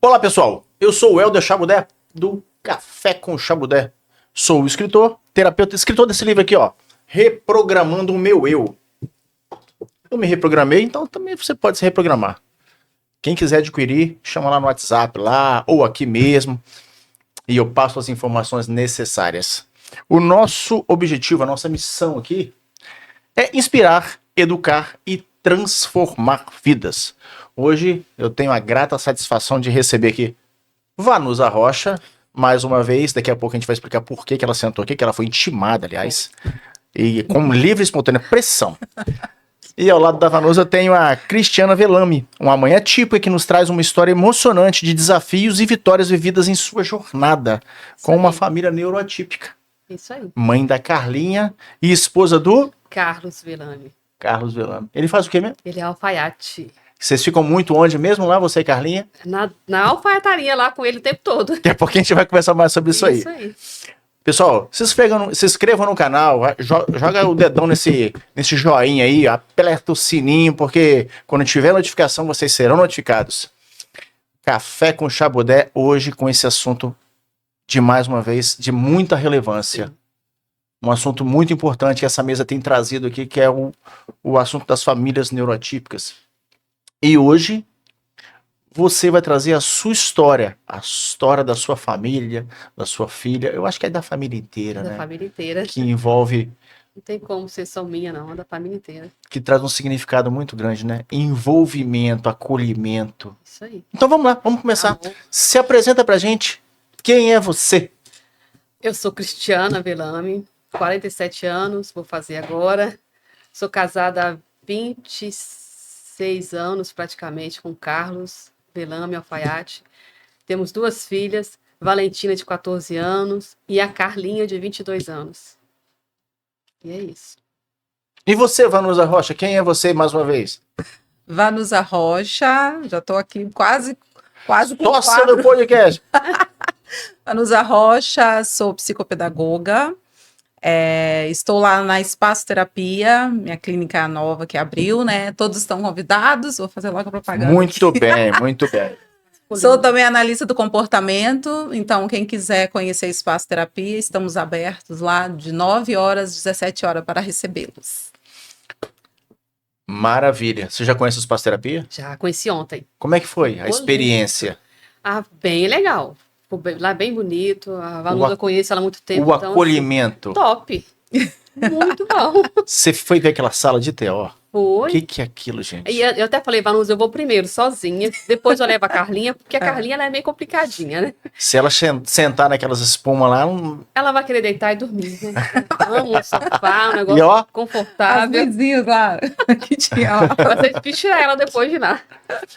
Olá, pessoal. Eu sou o Helder Chabudé, do Café com Chabudé. Sou o escritor, terapeuta, escritor desse livro aqui, ó. Reprogramando o meu eu. Eu me reprogramei, então também você pode se reprogramar. Quem quiser adquirir, chama lá no WhatsApp, lá, ou aqui mesmo, e eu passo as informações necessárias. O nosso objetivo, a nossa missão aqui, é inspirar, educar e transformar vidas. Hoje eu tenho a grata satisfação de receber aqui Vanusa Rocha, mais uma vez. Daqui a pouco a gente vai explicar por que ela sentou aqui, que ela foi intimada, aliás, e com livre e espontânea pressão. E ao lado da Vanusa eu tenho a Cristiana Velame, uma mãe atípica que nos traz uma história emocionante de desafios e vitórias vividas em sua jornada com uma família neuroatípica. Isso aí. Mãe da Carlinha e esposa do Carlos Velame. Carlos Velame. Ele faz o quê mesmo? Ele é alfaiate. Vocês ficam muito onde mesmo lá, você e Carlinha? Na alfaiataria lá com ele o tempo todo. Daqui a pouquinho a gente vai conversar mais sobre isso aí. Isso aí. Pessoal, se inscrevam no canal, joga o dedão nesse joinha aí, aperta o sininho, porque quando tiver notificação vocês serão notificados. Café com Chabudé hoje com esse assunto de, mais uma vez, de muita relevância. Um assunto muito importante que essa mesa tem trazido aqui, que é o assunto das famílias neuroatípicas. E hoje você vai trazer a sua história, a história da sua família, da sua filha. Eu acho que é da família inteira, né? Da família inteira. Que envolve... Não tem como ser só minha, não. É da família inteira. Que traz um significado muito grande, né? Envolvimento, acolhimento. Isso aí. Então vamos lá, vamos começar. Tá bom. Se apresenta pra gente. Quem é você? Eu sou Cristiana Velame, 47 anos, vou fazer agora. Sou casada há 26 anos, praticamente, com Carlos Velame Alfaiate. Temos 2 filhas, Valentina, de 14 anos, e a Carlinha, de 22 anos. E é isso. E você, Vanusa Rocha, quem é você mais uma vez? Vanusa Rocha, já estou aqui quase com Tossa quadro. no podcast. Vanusa Rocha, sou psicopedagoga, estou lá na Espaço Terapia, minha clínica nova que abriu, né? Todos estão convidados, vou fazer logo a propaganda. Muito bem, muito bem. Sou também analista do comportamento, então quem quiser conhecer Espaço Terapia, estamos abertos lá de 9 horas às 17 horas para recebê-los. Maravilha. Você já conhece o Espaço Terapia? Já conheci ontem. Como é que foi a experiência? Ah, bem legal. Lá bem bonito. A Vanusa eu conheço ela há muito tempo. O então, acolhimento. assim, top. Muito bom. Você foi ver aquela sala de TO? O Foi. que é aquilo, gente? E eu até falei, Vanusa, eu vou primeiro, sozinha. Depois eu levo a Carlinha, porque a Carlinha ela é meio complicadinha, né? Se ela sentar naquelas espumas lá, Ela vai querer deitar e dormir, né? Vamos, um sofá, um negócio E ó, Os confortável. vizinhos lá, que tinha lá. Vai ter que tirar ela depois de lá.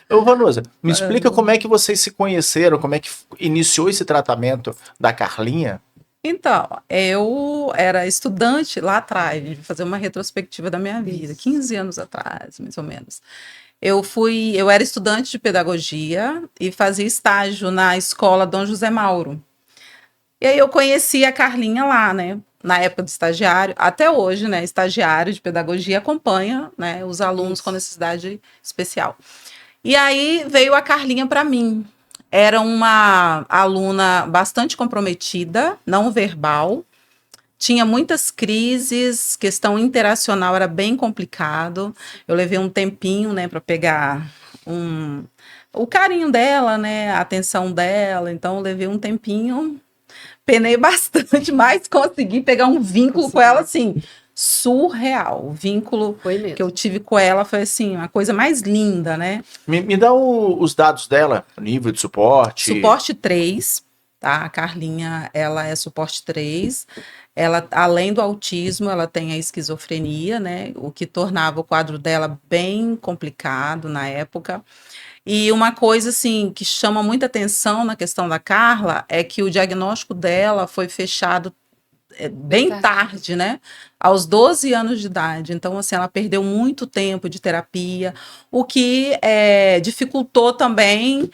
ô Vanusa, me explica como é que vocês se conheceram, como é que iniciou esse tratamento da Carlinha? Então, eu era estudante lá atrás, de fazer uma retrospectiva da minha vida, 15 anos atrás, mais ou menos. Eu era estudante de pedagogia e fazia estágio na escola Dom José Mauro. E aí eu conheci a Carlinha lá, né? Na época do estagiário, até hoje, né? Estagiário de pedagogia acompanha, né, os alunos com necessidade especial. E aí veio a Carlinha para mim. Era uma aluna bastante comprometida, não verbal, tinha muitas crises, questão interacional era bem complicado. Eu levei um tempinho, né, para pegar o carinho dela, né, a atenção dela. Então eu levei um tempinho, penei bastante, mas consegui pegar um vínculo com ela assim surreal. O vínculo Foi mesmo. que eu tive com ela foi assim a coisa mais linda, né? Me dá os dados dela, nível de suporte. Suporte 3, tá? A Carlinha, ela é suporte 3. Ela, além do autismo, ela tem a esquizofrenia, né? O que tornava o quadro dela bem complicado na época. E uma coisa, assim, que chama muita atenção na questão da Carla é que o diagnóstico dela foi fechado bem tarde, né? Aos 12 anos de idade. Então, assim, ela perdeu muito tempo de terapia, o que dificultou também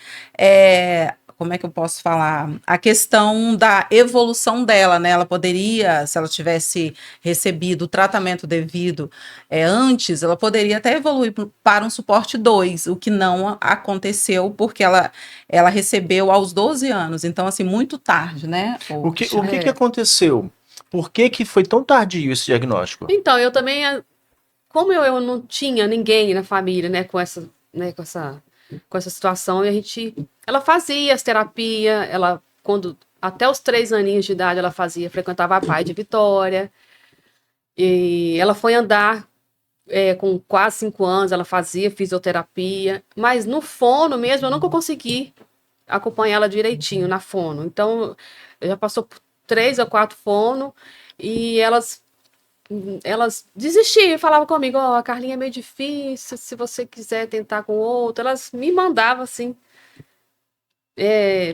como é que eu posso falar? A questão da evolução dela, né? Ela poderia, se ela tivesse recebido o tratamento devido antes, ela poderia até evoluir para um suporte 2, o que não aconteceu porque ela recebeu aos 12 anos. Então, assim, muito tarde, né? O que aconteceu? Por que foi tão tardio esse diagnóstico? Então, eu também, como eu não tinha ninguém na família, né, com essa situação, e ela fazia as terapias, até os 3 aninhos de idade ela frequentava a Pai de Vitória, e ela foi andar com quase 5 anos, ela fazia fisioterapia, mas no fono mesmo eu nunca consegui acompanhar ela direitinho na fono. Então, já passou por 3 ou 4 fono, e elas desistiam, falavam comigo, a Carlinha é meio difícil, se você quiser tentar com outro, elas me mandavam assim,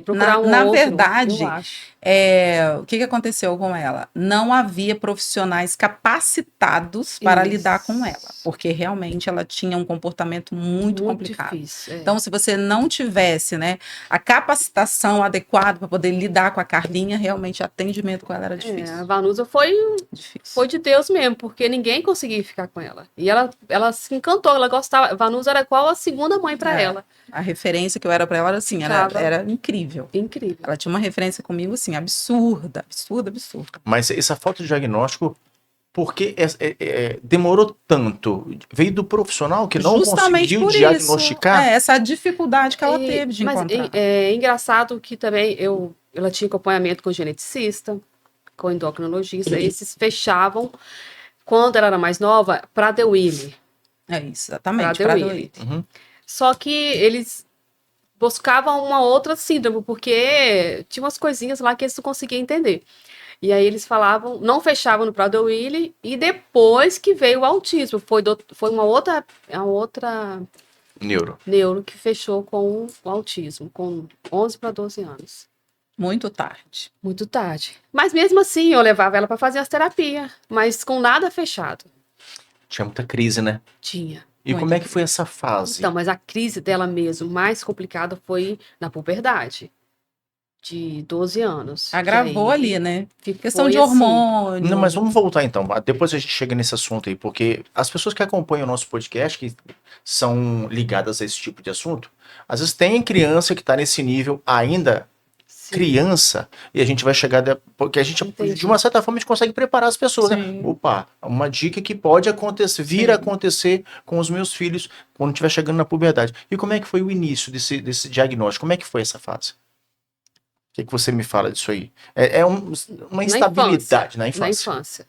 procurar na outro, verdade, eu acho. O que aconteceu com ela? Não havia profissionais capacitados para lidar com ela, porque realmente ela tinha um comportamento muito complicado. Difícil, Então, se você não tivesse, né, a capacitação adequada para poder lidar com a Carlinha, realmente o atendimento com ela era difícil. A Vanusa foi de Deus mesmo, porque ninguém conseguia ficar com ela. E ela se encantou, ela gostava. Vanusa era qual a segunda mãe para ela. A referência que eu era para ela era assim, era incrível. Incrível. Ela tinha uma referência comigo assim, absurda. Mas essa falta de diagnóstico, por que demorou tanto? Veio do profissional que não conseguiu diagnosticar? Essa dificuldade que ela teve de encontrar. Mas é engraçado que também ela tinha acompanhamento com geneticista, com endocrinologista, esses fechavam, quando ela era mais nova, para Prader-Willi. Exatamente, Prader-Willi. Uhum. Só que eles buscavam uma outra síndrome, porque tinha umas coisinhas lá que eles não conseguiam entender. E aí eles falavam, não fechavam no Prader-Willi, e depois que veio o autismo, foi uma outra neuro que fechou com o autismo, com 11 para 12 anos. Muito tarde. Muito tarde. Mas mesmo assim, eu levava ela para fazer as terapias, mas com nada fechado. Tinha muita crise, né? Tinha. E como é que foi essa fase? Então, mas a crise dela mesmo, mais complicada, foi na puberdade. De 12 anos. Agravou ali, né? Questão de assim. hormônio. Não, mas vamos voltar então. Depois a gente chega nesse assunto aí, porque as pessoas que acompanham o nosso podcast, que são ligadas a esse tipo de assunto, às vezes tem criança que está nesse nível ainda criança, e a gente vai chegar, porque a gente, de uma certa forma, a gente consegue preparar as pessoas, né? Opa, uma dica que pode acontecer, vir a acontecer com os meus filhos quando estiver chegando na puberdade. E como é que foi o início desse diagnóstico? Como é que foi essa fase? O que você me fala disso aí? Uma instabilidade na infância. Na infância.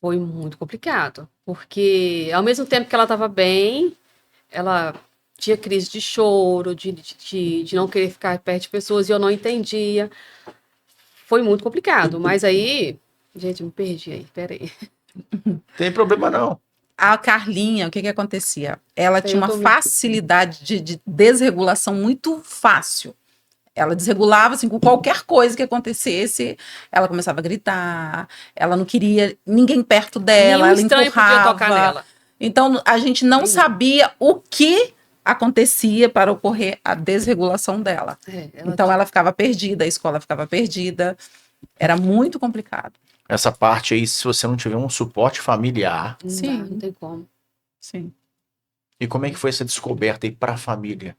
Foi muito complicado, porque ao mesmo tempo que ela estava bem, ela tinha crise de choro, de não querer ficar perto de pessoas, e eu não entendia. Foi muito complicado, mas aí... Gente, me perdi aí, peraí. Tem problema não. A Carlinha, o que acontecia? Ela tinha uma facilidade de desregulação muito fácil. Ela desregulava, assim, com qualquer coisa que acontecesse, ela começava a gritar, ela não queria ninguém perto dela, ela empurrava. Podia tocar nela. Então, a gente não sabia o que acontecia para ocorrer a desregulação dela. Então, ela ficava perdida, a escola ficava perdida, era muito complicado. Essa parte aí, se você não tiver um suporte familiar... Não tem como. Sim. E como é que foi essa descoberta aí para a família?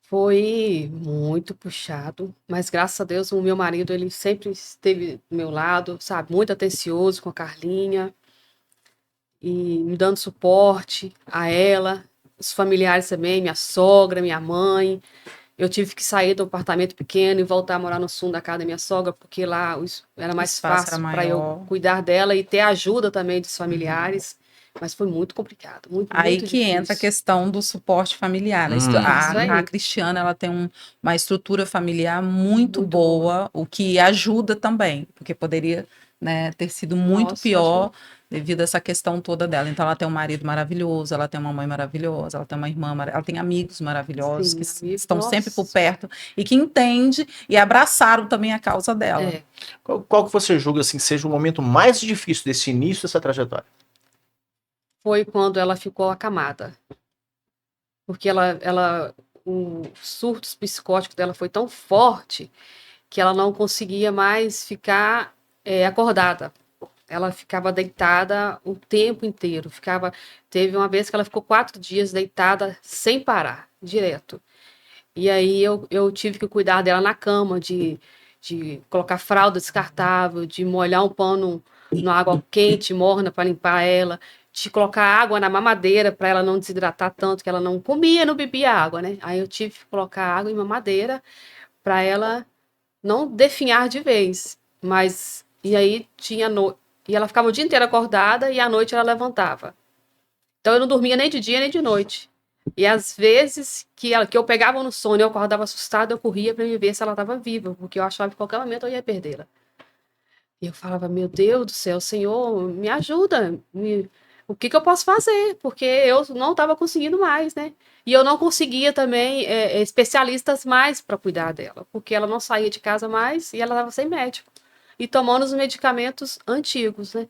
Foi muito puxado, mas graças a Deus o meu marido, ele sempre esteve do meu lado, sabe, muito atencioso com a Carlinha e me dando suporte a ela, os familiares também, minha sogra, minha mãe. Eu tive que sair do apartamento pequeno e voltar a morar no fundo da casa da minha sogra, porque lá era mais fácil para eu cuidar dela e ter a ajuda também dos familiares. Mas foi muito complicado. Aí muito que difícil. entra a questão do suporte familiar. A Cristiana, ela tem uma estrutura familiar muito boa, o que ajuda também, porque poderia, né, ter sido muito pior devido a essa questão toda dela. Então, ela tem um marido maravilhoso, ela tem uma mãe maravilhosa, ela tem uma irmã maravilhosa, ela tem amigos maravilhosos que estão sempre por perto e que entendem e abraçaram também a causa dela. Qual que você julga assim, seja o momento mais difícil desse início dessa trajetória? Foi quando ela ficou acamada. Porque o surtos psicóticos dela foi tão forte que ela não conseguia mais ficar acordada. Ela ficava deitada o tempo inteiro. Teve uma vez que ela ficou 4 dias deitada sem parar, direto. E aí eu tive que cuidar dela na cama, de colocar fralda descartável, de molhar um pano na água quente, morna, para limpar ela, de colocar água na mamadeira para ela não desidratar tanto, que ela não comia, não bebia água, né? Aí eu tive que colocar água em mamadeira para ela não definhar de vez. Mas, e aí e ela ficava o dia inteiro acordada e à noite ela levantava. Então eu não dormia nem de dia nem de noite. E às vezes que eu pegava no sono e eu acordava assustada, eu corria para me ver se ela estava viva, porque eu achava que a qualquer momento eu ia perdê-la. E eu falava, meu Deus do céu, Senhor, me ajuda, o que eu posso fazer? Porque eu não estava conseguindo mais, né? E eu não conseguia também especialistas mais para cuidar dela, porque ela não saía de casa mais e ela estava sem médico. E tomando os medicamentos antigos, né?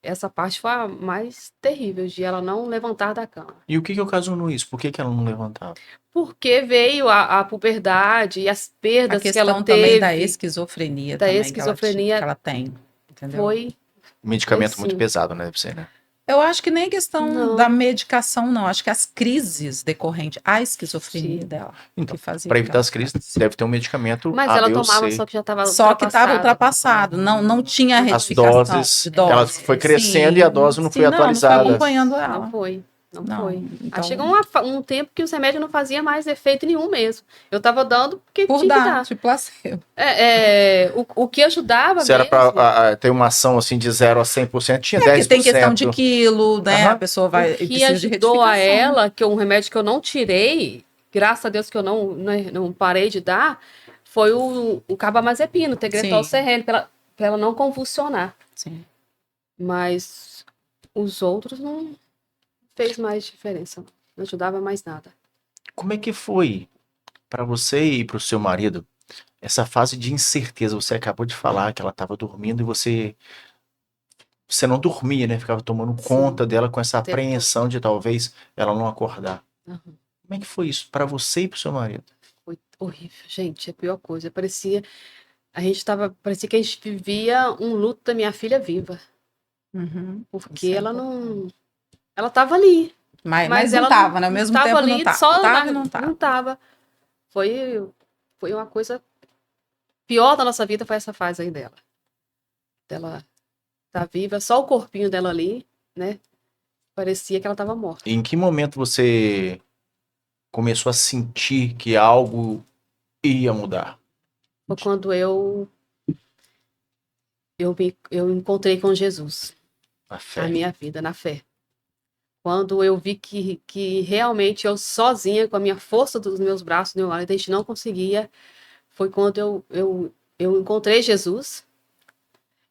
Essa parte foi a mais terrível, de ela não levantar da cama. E o que ocasionou isso? Por que ela não levantava? Porque veio a puberdade e as A perdas que ela questão também teve. da esquizofrenia Da também esquizofrenia que ela tem, entendeu? Foi Medicamento muito sim. pesado, né? Deve ser, né? Eu acho que nem a questão Não. da medicação, não. Acho que as crises decorrentes, a esquizofrenia Sim. dela, Então, que fazia. para evitar as crises, deve ter um medicamento Mas A, ela B ou tomava, C. só que já estava Só que estava ultrapassado, não tinha As retificação doses, de dose. ela foi crescendo Sim, e a dose não foi sim, Não atualizada. foi acompanhando ela. Não foi. Não Não, foi. então- Aí chegou um tempo que os remédios não faziam mais efeito nenhum mesmo. Eu estava dando porque Por tinha que dar, dar. tipo placebo. O que ajudava Se era mesmo, para ter uma ação assim de 0 a 100%, tinha 10%. Porque tem questão de quilo, né? Aham. A pessoa vai o que precisa de ajudou a retificação. ela, que é um remédio que eu não tirei, graças a Deus que eu não parei de dar, foi o carbamazepino, o Tegretol Sim. serreno, para ela não convulsionar. Sim. Mas os outros não fez mais diferença. Não ajudava mais nada. Como é que foi para você e para o seu marido essa fase de incerteza? Você acabou de falar que ela estava dormindo e você não dormia, né? Ficava tomando Sim. conta dela com essa O tempo todo. apreensão de talvez ela não acordar. Aham. Como é que foi isso para você e para o seu marido? Foi horrível, gente, é a pior coisa. Parecia que a gente vivia um luto da minha filha viva, Uhum. porque Isso é ela importante. não, ela estava ali, Mas não ela tava, né? Ao mesmo tava tempo ali, não tava. só Tava e não tava. não tava. Foi uma coisa pior da nossa vida, foi essa fase aí dela. Dela tá viva, só o corpinho dela ali, né? Parecia que ela estava morta. E em que momento você começou a sentir que algo ia mudar? Foi quando eu encontrei com Jesus, A a fé. minha vida, na fé. Quando eu vi que realmente eu sozinha, com a minha força dos meus braços, do meu marido, a gente não conseguia, foi quando eu encontrei Jesus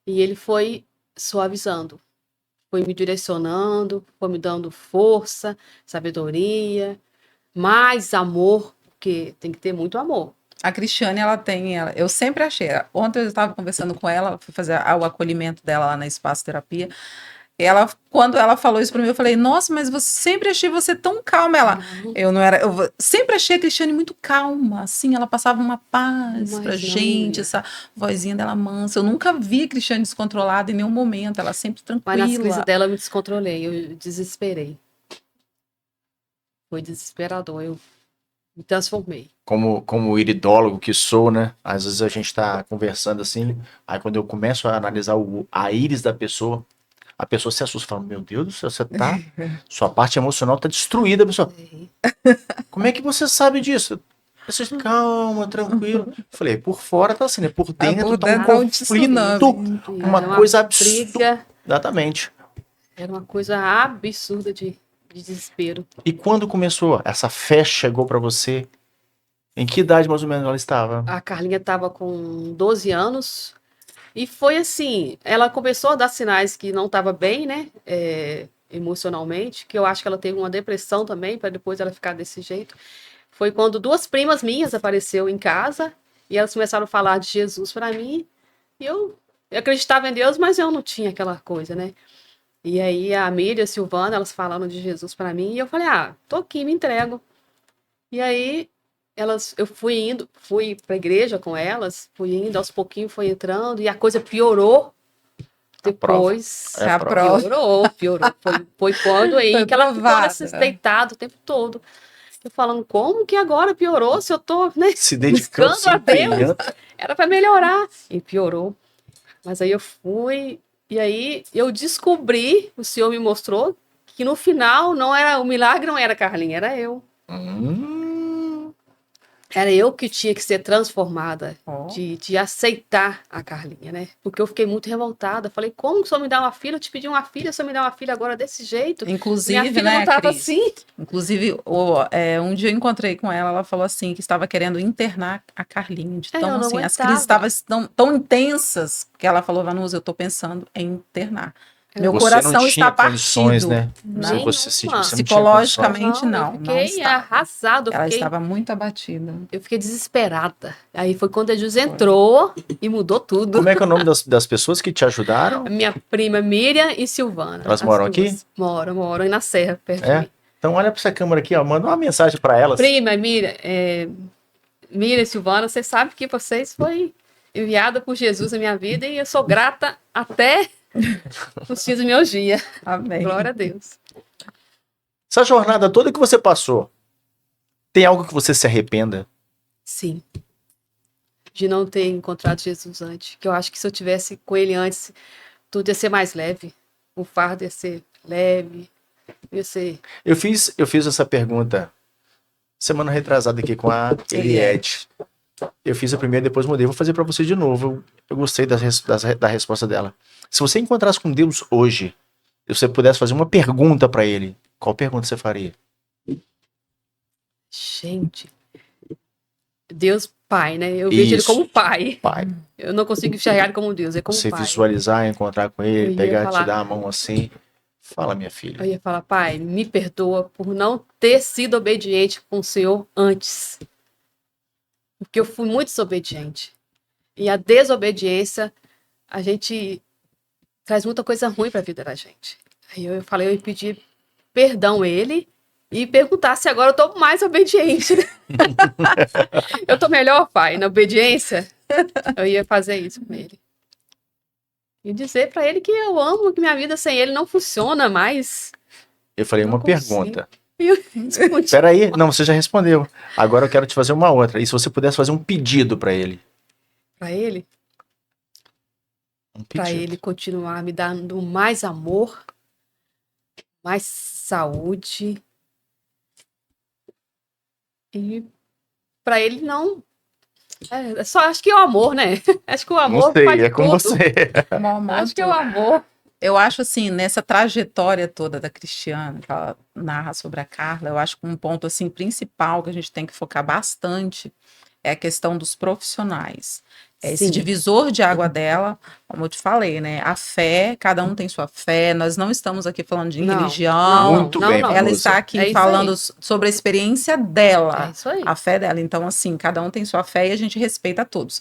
e ele foi suavizando, foi me direcionando, foi me dando força, sabedoria, mais amor, porque tem que ter muito amor. A Cristiane, eu sempre achei. Ontem eu estava conversando com ela, fui fazer o acolhimento dela lá na Espaço Terapia. Quando ela falou isso para mim, eu falei: Nossa, mas sempre achei você tão calma. Eu não era, eu sempre achei a Cristiane muito calma, assim, ela passava uma paz Mas pra não, gente, mulher. essa vozinha dela mansa. Eu nunca vi a Cristiane descontrolada em nenhum momento, ela sempre Mas nas crises tranquila. dela eu me descontrolei, eu desesperei. Foi desesperador, eu me transformei. Como iridólogo que sou, né? Às vezes a gente tá conversando assim, aí quando eu começo a analisar a íris da pessoa, a pessoa se assusta, fala: Meu Deus do céu, sua parte emocional tá destruída, pessoal. Como é que você sabe disso? Vocês, calma, tranquilo. Falei, por fora tá assim, né? Por dentro tá um dentro tá um tsunami. conflito, uma Era coisa absurda. briga, Exatamente. era uma coisa absurda de desespero. E quando começou? Essa fé chegou pra você? Em que idade mais ou menos ela estava? A Carlinha estava com 12 anos e foi assim, ela começou a dar sinais que não estava bem, né, emocionalmente, que eu acho que ela teve uma depressão também, para depois ela ficar desse jeito. Foi quando 2 primas minhas apareceram em casa e elas começaram a falar de Jesus para mim e eu acreditava em Deus, mas eu não tinha aquela coisa, né. E aí a Miriam e a Silvana, elas falaram de Jesus para mim e eu falei: tô aqui, me entrego. E aí, eu fui pra igreja com elas, fui indo, aos pouquinhos foi entrando, e a coisa piorou prova. depois. É a prova. Piorou. Foi quando aí Foi que ela ficou provada. deitada o tempo todo. Eu falando, como que agora piorou? Se eu tô, né, Se dedicando, se buscando a Deus, empenhando. era para melhorar. E piorou. Mas aí eu fui, e aí eu descobri, o Senhor me mostrou, que no final o milagre não era a Carlinha, era eu. Era eu que tinha que ser transformada, Ó. de aceitar a Carlinha, né? Porque eu fiquei muito revoltada. Falei, como que o senhor me dá uma filha? Eu te pedi uma filha, o senhor me dá uma filha agora desse jeito? Minha Inclusive, filha né, não estava Cris? assim. Inclusive, um dia eu encontrei com ela, ela falou assim, que estava querendo internar a Carlinha, de Eu tão não assim, as aguentava. crises estavam tão intensas, que ela falou, Vanusa, eu tô pensando em internar. Meu Você coração não está tinha condições, partido. né? Não. Você sentiu, Nenhuma. você não tinha condições. Psicologicamente, Eu não fiquei estava. arrasada, Ela estava muito abatida. eu fiquei desesperada. Aí foi quando a Jesus entrou e mudou tudo. Como é que é o nome das pessoas que te ajudaram? A minha prima Miriam e Silvana. Elas as moram duas. aqui? Moram aí na Serra, perto de É? mim. Então olha pra essa câmera aqui, ó. Manda uma mensagem pra elas. Prima, Miriam e Silvana, você sabe que vocês foi enviada por Jesus na minha vida e eu sou grata até os dias do meu dia. Amém. Glória a Deus. Essa jornada toda que você passou, tem algo que você se arrependa? Sim. De não ter encontrado Jesus antes. Que eu acho que se eu tivesse com ele antes, tudo ia ser mais leve. O fardo ia ser leve. Ia ser. Eu fiz essa pergunta semana retrasada aqui com a Eliette. Eu fiz a primeira, depois mudei. Vou fazer pra você de novo. Eu gostei da resposta dela. Se você encontrasse com Deus hoje, e você pudesse fazer uma pergunta pra ele, qual pergunta você faria? Gente. Deus Pai, né? Eu vejo ele Isso. como pai. Pai, Eu não consigo enxergar ele como Deus, é como você pai. visualizar, encontrar com Eu ele, ia pegar, falar- te dar a mão assim. Fala, minha filha. Eu ia falar, pai, me perdoa por não ter sido obediente com o Senhor antes. Porque eu fui muito desobediente. E a desobediência, a gente traz muita coisa ruim para a vida da gente. Aí eu falei, eu ia pedir perdão a ele e perguntar se agora eu tô mais obediente. Eu tô melhor, pai, na obediência? Eu ia fazer isso com ele. E dizer para ele que eu amo, que minha vida sem ele não funciona mais. Eu falei Não uma consigo. pergunta. Responde. Peraí, não, você já respondeu. Agora eu quero te fazer uma outra. E se você pudesse fazer um pedido pra ele? Para ele, Um para pedido. ele continuar me dando mais amor, mais saúde. E para ele não. Só acho que é o amor, né? Acho que o amor Não sei, faz é com tudo. você. Acho que é o amor. Eu acho assim, nessa trajetória toda da Cristiana, que ela narra sobre a Carla, eu acho que um ponto assim principal que a gente tem que focar bastante é a questão dos profissionais. É esse Sim. divisor de água dela, como eu te falei, né? A fé, cada um tem sua fé. Nós não estamos aqui falando de Não, religião. Muito bem, não. Ela Vanusa. está aqui É isso falando aí. sobre a experiência dela, É isso aí. a fé dela. Então, assim, cada um tem sua fé e a gente respeita todos.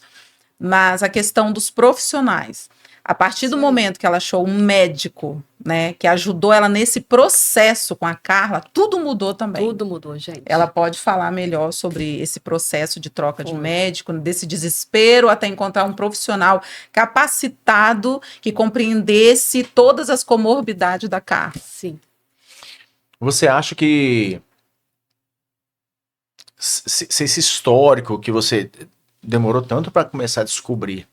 Mas a questão dos profissionais, a partir do Sim. momento que ela achou um médico, né, que ajudou ela nesse processo com a Carla, tudo mudou também. Tudo mudou, gente. Ela pode falar melhor sobre esse processo de troca de Foi. médico, desse desespero até encontrar um profissional capacitado que compreendesse todas as comorbidades da Carla. Sim. Você acha que se esse histórico que você demorou tanto pra começar a descobrir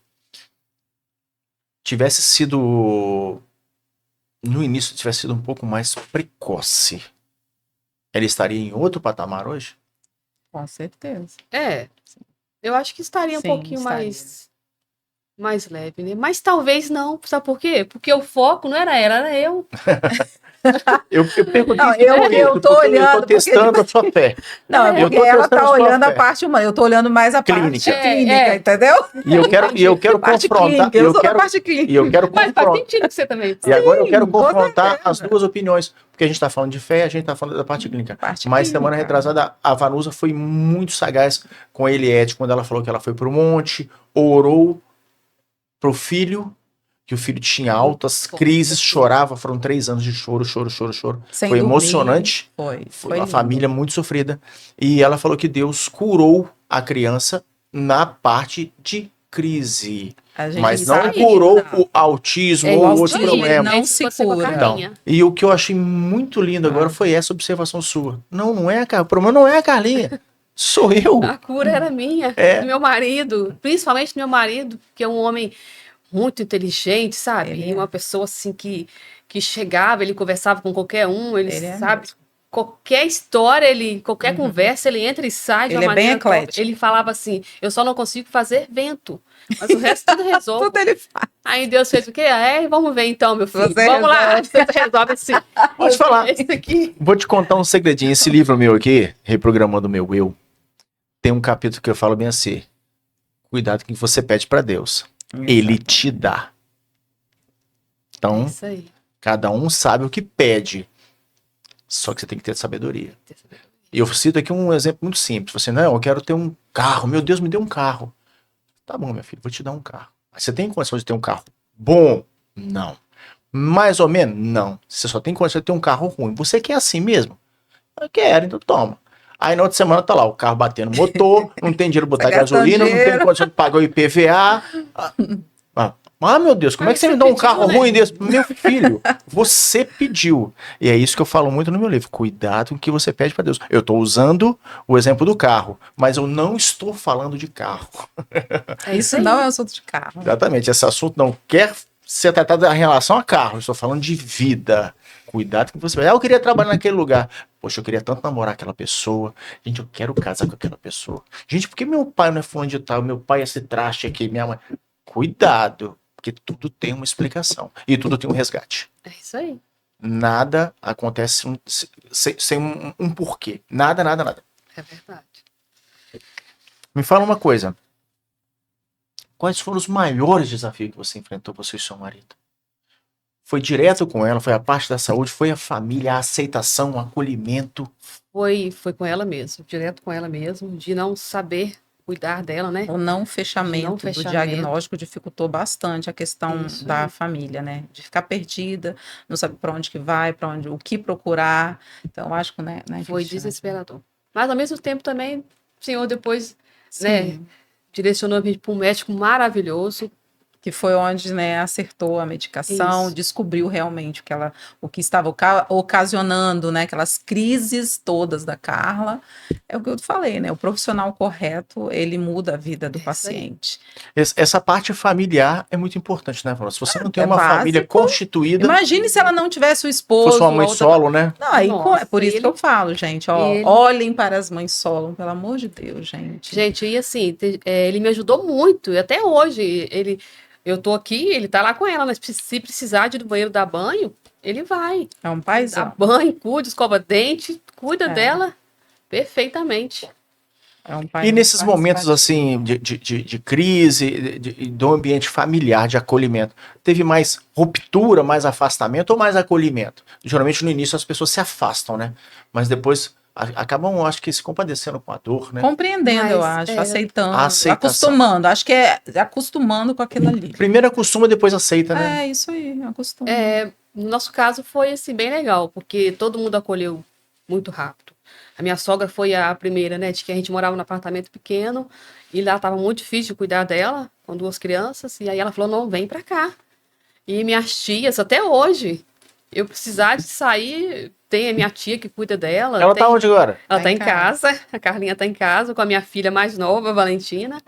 tivesse sido no início tivesse sido um pouco mais precoce, ela estaria em outro patamar hoje? Com certeza. Eu acho que estaria um Sim, pouquinho estaria. mais leve, né? Mas talvez não. Sabe por quê? Porque o foco não era ela, era eu. Eu perguntei Não, isso eu porque tô eu olhando, tô porque- testando a sua fé. Não, Eu é porque tô ela testando tá sua olhando a fé. parte humana, eu tô olhando mais a Clínica. parte clínica, entendeu? E eu quero Parte confrontar, clínica, eu sou da parte clínica. e eu quero Mas faz confrontar. sentido que você também. E agora eu quero com confrontar certeza. as duas opiniões, porque a gente tá falando de fé, a gente tá falando da parte clínica. Parte Mas clínica. semana retrasada, a Vanusa foi muito sagaz com a Eliette, quando ela falou que ela foi pro monte, orou pro filho, que o filho tinha altas crises, chorava, foram 3 anos de choro. Sem Foi dormir. emocionante. Foi Uma lindo. família muito sofrida. E ela falou que Deus curou a criança na parte de crise. A gente Mas não sabe curou que não. o autismo É, ou o outros autismo, problemas. não Esse se pode ser com a cura. Carlinha. Não. E o que eu achei muito lindo agora foi essa observação sua. Não é a Carlinha. O problema não é a Carlinha. Sou eu. A cura era minha, É. do meu marido, principalmente do meu marido, que é um homem muito inteligente, sabe? Ele E é. uma pessoa assim que chegava, ele conversava com qualquer um, ele Ele é sabe mesmo. qualquer história, qualquer conversa, ele entra e sai de Ele uma é bem maneira top. eclético. Ele falava assim: eu só não consigo fazer vento, mas o resto tudo resolve. Tudo ele faz. Aí Deus fez o quê? Vamos ver então, meu filho. Você Vamos lá, você resolve assim. Vou te falar. Esse aqui. Vou te contar um segredinho. Esse livro meu aqui, Reprogramando o Meu Eu, tem um capítulo que eu falo bem assim: cuidado com o que você pede pra Deus. Ele te dá. Então, Isso aí. cada um sabe o que pede. Só que você tem que ter sabedoria. E eu cito aqui um exemplo muito simples. Você, não, eu quero ter um carro. Meu Deus, me dê um carro. Tá bom, meu filho, vou te dar um carro. Mas você tem condição de ter um carro bom? Não. Mais ou menos? Não. Você só tem condição de ter um carro ruim. Você quer assim mesmo? Eu quero, então toma. Aí na outra semana tá lá, o carro batendo motor, não tem dinheiro pra botar Tá gastando gasolina, não tem dinheiro. condição de pagar o IPVA. Meu Deus, como é que você me dá um pediu, carro né? ruim desse? Meu filho, você pediu. E é isso que eu falo muito no meu livro. Cuidado com o que você pede para Deus. Eu estou usando o exemplo do carro, mas eu não estou falando de carro. É Isso aí. não é assunto de carro. Exatamente, esse assunto não quer ser tratado em relação a carro. Eu estou falando de vida. Cuidado com o que você pede. Eu queria trabalhar naquele lugar. Poxa, eu queria tanto namorar aquela pessoa. Gente, eu quero casar com aquela pessoa. Gente, por que meu pai não é fulano de tal? Meu pai é esse traste aqui, minha mãe. Cuidado. Porque tudo tem uma explicação. E tudo tem um resgate. É isso aí. Nada acontece sem um porquê. Nada. É verdade. Me fala uma coisa. Quais foram os maiores desafios que você enfrentou, você e seu marido? Foi direto com ela? Foi a parte da saúde? Foi a família, a aceitação, o acolhimento? Foi com ela mesmo, direto com ela mesmo, de não saber cuidar dela, né? O não fechamento, Não do fechamento. diagnóstico dificultou bastante a questão Isso da aí. família, né? De ficar perdida, não sabe para onde que vai, para onde, o que procurar. Então, eu acho que, né, Foi Cristiane? desesperador. Mas ao mesmo tempo também, o senhor depois, Sim, né, direcionou a gente para um médico maravilhoso. que foi onde, né, acertou a medicação, Isso. descobriu realmente o que estava ocasionando, né, aquelas crises todas da Carla. É o que eu falei, né? O profissional correto, ele muda a vida do É isso aí. paciente. Essa parte familiar é muito importante, né, Vala? Se você não tem é uma família básico. constituída, Imagine se ela não tivesse o esposo. fosse uma mãe a outra- solo, né? Não, aí Nossa, é por isso que eu falo, gente, ó, ele- olhem para as mães solo, pelo amor de Deus, gente. Gente, e assim, ele me ajudou muito, e até hoje, eu tô aqui, ele tá lá com ela, mas se precisar de ir no banheiro dar banho, ele vai. É um Dá paizão. banho, cuida, escova dente, cuida É. dela perfeitamente. É um pai E nesses muito momentos participativo. assim de crise, do ambiente familiar, de acolhimento, teve mais ruptura, mais afastamento ou mais acolhimento? Geralmente no início as pessoas se afastam, né? Mas depois acabam, acho que, se compadecendo com a dor, né? Compreendendo, eu Mas, acho, aceitando, A aceitação. acostumando. Acho que é acostumando com aquilo ali. Primeiro acostuma, depois aceita, né? É, isso aí, acostuma. No nosso caso foi assim, bem legal, porque todo mundo acolheu muito rápido. A minha sogra foi a primeira, né, de que a gente morava num apartamento pequeno, e lá estava muito difícil de cuidar dela, com 2 crianças, e aí ela falou, não, vem pra cá. E minhas tias, até hoje, eu precisar de sair, tem a minha tia que cuida dela. Ela tá onde agora? Ela Tá tá em em casa, a Carlinha tá em casa com a minha filha mais nova, a Valentina.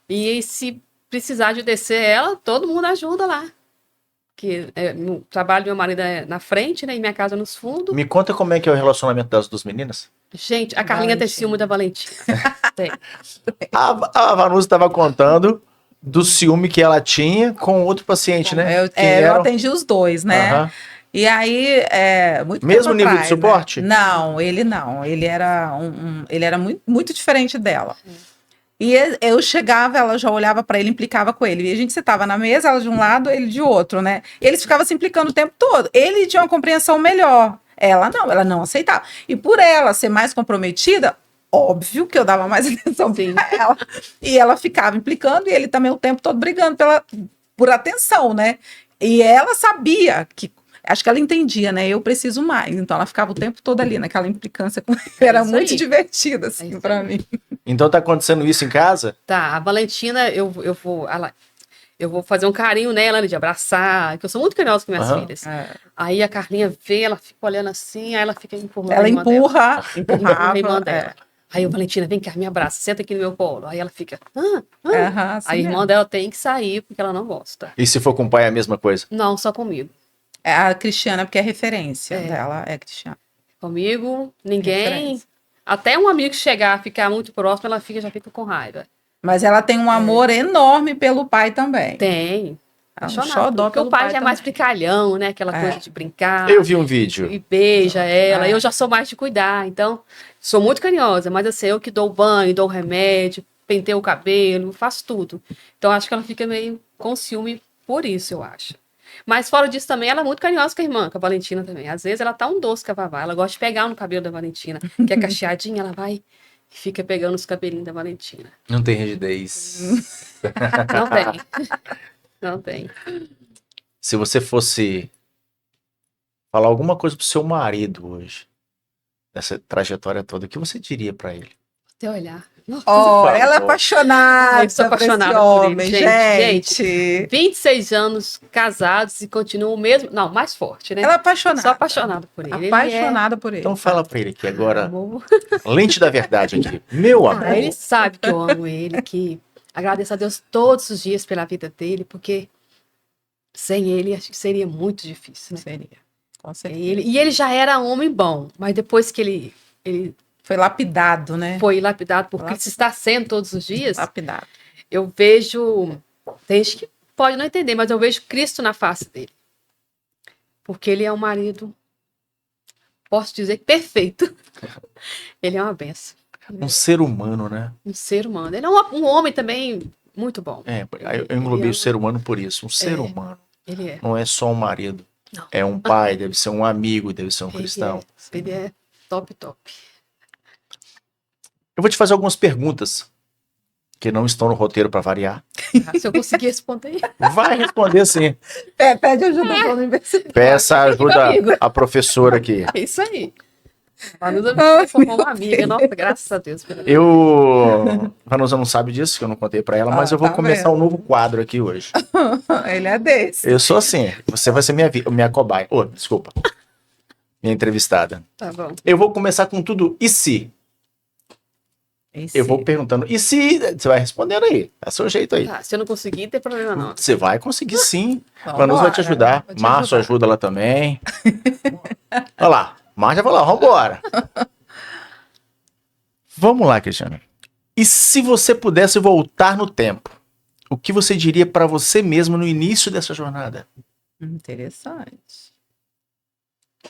E se precisar de descer ela, todo mundo ajuda lá. Que no trabalho do meu marido é na frente, né? E minha casa nos fundos. Me conta como é que é o relacionamento das duas meninas. Gente, a Carlinha tem Valentina. ciúme da Valentina. Tem. A Vanusa estava contando do ciúme que ela tinha com outro paciente, né? Eu, Que eu era- atendi os dois, né? Aham. E aí, muito Mesmo tempo nível de atrás, suporte? Né? Não, ele não. Ele era, ele era muito, muito diferente dela. E eu chegava, ela já olhava para ele, implicava com ele. E a gente sentava na mesa, ela de um lado, ele de outro, né? E eles ficavam se implicando o tempo todo. Ele tinha uma compreensão melhor. Ela não aceitava. E por ela ser mais comprometida, óbvio que eu dava mais atenção Sim. para ela. E ela ficava implicando, e ele também o tempo todo brigando por atenção, né? E ela sabia que, acho que ela entendia, né? Eu preciso mais. Então ela ficava o tempo todo ali, naquela implicância. Era isso muito aí. divertida, assim, isso pra aí. mim. Então tá acontecendo isso em casa? Tá, a Valentina, eu vou fazer um carinho nela, né, de abraçar, que eu sou muito carinhosa com minhas Aham. filhas. Aí a Carlinha vê, ela fica olhando assim, aí ela fica empurrando Ela a irmã dela. empurrava. A irmã é. dela. Aí o Valentina, vem cá, me abraça, senta aqui no meu colo. Aí ela fica, Aham, assim a irmã mesmo. dela tem que sair porque ela não gosta. E se for com o pai é a mesma coisa? Não, só comigo. É a Cristiana, porque a referência É. dela é Cristiana. Comigo, ninguém. Referência. Até um amigo chegar, ficar muito próximo, ela já fica com raiva. Mas ela tem um amor enorme pelo pai também. Tem. É um Apaixonada. xodó Porque o pelo pai já é mais também. brincalhão, né? Aquela É. coisa de brincar. Eu vi um vídeo. E beija ela. É. Eu já sou mais de cuidar, então sou muito carinhosa, mas assim, eu que dou o banho, dou o remédio, penteio o cabelo, faço tudo. Então acho que ela fica meio com ciúme por isso, eu acho. Mas fora disso também, ela é muito carinhosa com a irmã, com a Valentina também. Às vezes ela tá um doce com a Vavá, ela gosta de pegar no cabelo da Valentina, que é cacheadinha, ela vai e fica pegando os cabelinhos da Valentina. Não tem rigidez. Não tem. Não tem. Se você fosse falar alguma coisa pro seu marido hoje, nessa trajetória toda, o que você diria pra ele? Até olhar. Oh, Por ela é favor. apaixonada, Eu sou por esse apaixonada por ele, homem, gente. gente. 26 anos casados e continua o mesmo. Não, mais forte, né? Ela é apaixonada. Sou apaixonada por ele. Apaixonada por ele. Então fala pra ele aqui Ele é agora, amor. lente da verdade aqui. Meu amor. Ele sabe que eu amo ele, que agradeço a Deus todos os dias pela vida dele, porque sem ele acho que seria muito difícil, né? Seria, com certeza. E ele já era homem bom, mas depois que ele Foi lapidado, né? foi lapidado por Cristo, está sendo todos os dias, Lapidado. eu vejo. Tem gente que pode não entender, mas eu vejo Cristo na face dele. Porque ele é um marido, posso dizer, perfeito. Ele é uma benção. Um ser humano, né? Um ser humano. Ele é um homem também muito bom. É, eu englobei Ele é o ser humano por isso. Um ser humano. Ele é. Não é só um marido. Não. É um pai, deve ser um amigo, deve ser um cristão. Ele é top, top. Eu vou te fazer algumas perguntas que não estão no roteiro para variar. Se eu conseguir responder. Vai responder sim. Pede ajuda para a universidade. Peça ajuda amigo. a professora aqui. É isso aí. A Vanusa me formou uma amiga. Nossa, graças a Deus. A Vanusa não sabe disso, que eu não contei para ela, mas eu vou tá começar vendo? um novo quadro aqui hoje. Ele é desse. Eu sou assim, você vai ser minha cobaia. Oh, desculpa. Minha entrevistada. Tá bom. Eu vou começar com tudo e se? Eu vou perguntando, e se? Você vai respondendo aí, é seu jeito aí. Tá, se eu não conseguir, não tem problema não. Você vai conseguir sim. Vambora, Vanusa vai te ajudar. vou te Márcio ajudar. ajuda ela também. Olha lá, Márcio vai lá, vambora. Vamos lá, Cristiano. E se você pudesse voltar no tempo, o que você diria para você mesmo no início dessa jornada? Interessante.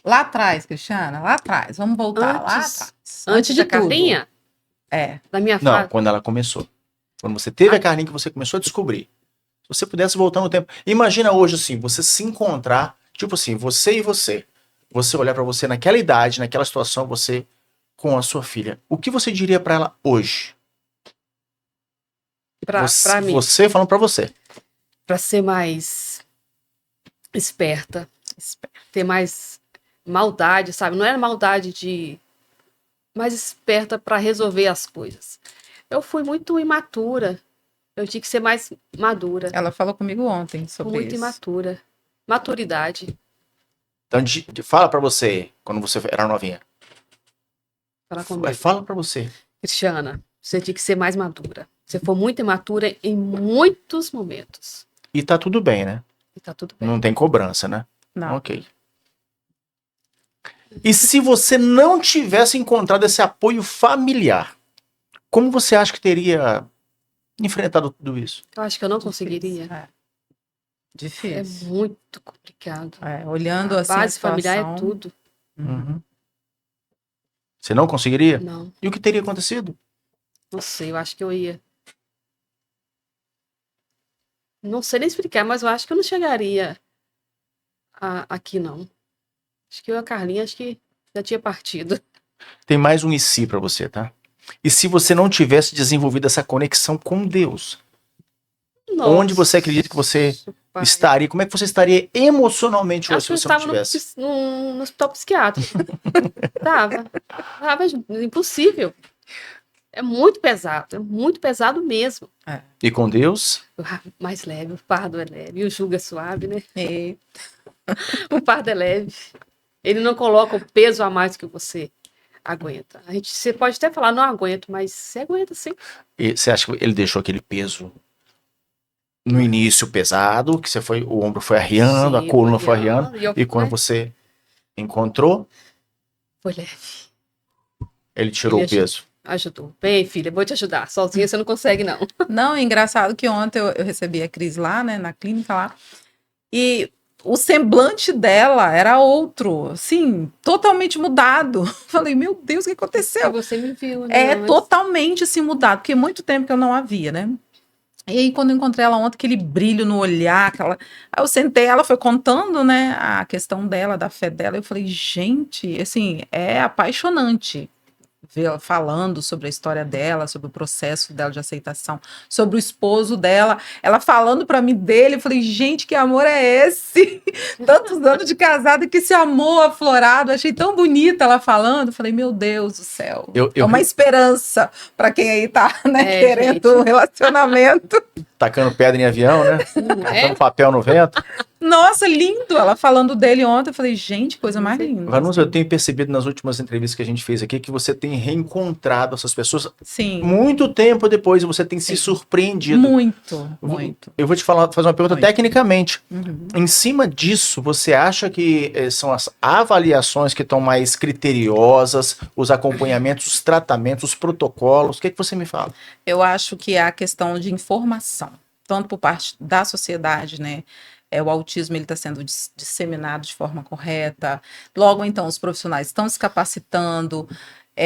Lá atrás, Cristiana, lá atrás. Vamos voltar lá Antes- atrás. Antes da Carlinha, É. da minha Não, fase. quando ela começou. Quando você teve a Carlinha, que você começou a descobrir. Se você pudesse voltar no tempo. Imagina hoje assim, você se encontrar, tipo assim, você e você. Você olhar pra você naquela idade, naquela situação, você com a sua filha. O que você diria pra ela hoje? Pra mim, Você falando pra você. pra ser mais esperta, ter mais maldade, sabe? Não era maldade de mais esperta pra resolver as coisas. Eu fui muito imatura. Eu tinha que ser mais madura. Ela falou comigo ontem sobre Muito isso. imatura. Maturidade. Então, fala pra você, quando você era novinha. Fala comigo. Fala pra você. Cristiana, você tinha que ser mais madura. Você foi muito imatura em muitos momentos. E tá tudo bem, né? E tá tudo bem. Não tem cobrança, né? Não. Ok. E se você não tivesse encontrado esse apoio familiar, como você acha que teria enfrentado tudo isso? Eu acho que eu não conseguiria. É. É Difícil. muito complicado. É, olhando A assim base a familiar é situação, tudo. Uhum. Você não conseguiria? Não, E o que teria acontecido? não sei. Eu acho que eu ia. Não sei nem explicar, mas eu acho que eu não chegaria aqui, não. Acho que eu e a Carlinha, acho que já tinha partido. Tem mais um e se pra você, tá? E se você não tivesse desenvolvido essa conexão com Deus? onde você acredita que você pai. estaria? Como é que você estaria emocionalmente hoje Acho que eu se você não estava tivesse? no hospital psiquiátrico. Tava impossível. É muito pesado mesmo. E com Deus? Mais leve, o fardo é leve. E o jugo é suave, né? E O fardo é leve. Ele não coloca o peso a mais que você aguenta. Você pode até falar, não aguento, mas você aguenta sim. E você acha que ele deixou aquele peso no início pesado, que o ombro foi arriando, a Sim, coluna foi arriando, e e quando você encontrou, foi leve. ele tirou Ele o peso. Ajudou. Bem, filha, vou te ajudar. Sozinha você não consegue, não. Não, é engraçado que ontem eu recebi a Cris lá, né, na clínica lá, e o semblante dela era outro, assim, totalmente mudado. Falei, meu Deus, o que E aconteceu? você me viu, né? É totalmente assim mudado, porque muito tempo que eu não a via, né? E aí, quando eu encontrei ela ontem, aquele brilho no olhar, Aí eu sentei, ela foi contando, né, a questão dela, da fé dela, eu falei, gente, assim, é apaixonante ver ela falando sobre a história dela, sobre o processo dela de aceitação, sobre o esposo dela, ela falando para mim dele, eu falei, gente, que amor é esse? Tantos anos de casada, que esse amor aflorado, achei tão bonita ela falando, eu falei, meu Deus do céu, é uma esperança para quem aí tá, né, querendo um relacionamento. Tacando pedra em avião, né? Tacando papel no vento. Nossa, lindo! Ela falando dele ontem, eu falei, gente, coisa mais linda. Vanusa, eu tenho percebido nas últimas entrevistas que a gente fez aqui que você tem reencontrado essas pessoas muito tempo depois e você tem se surpreendido. Muito. Eu vou te fazer uma pergunta tecnicamente. Em cima disso, você acha que são as avaliações que estão mais criteriosas, os acompanhamentos, os tratamentos, os protocolos? O que você me fala? Eu acho que é a questão de informação, tanto por parte da sociedade, né? O autismo ele está sendo disseminado de forma correta. Logo, então, os profissionais estão se capacitando.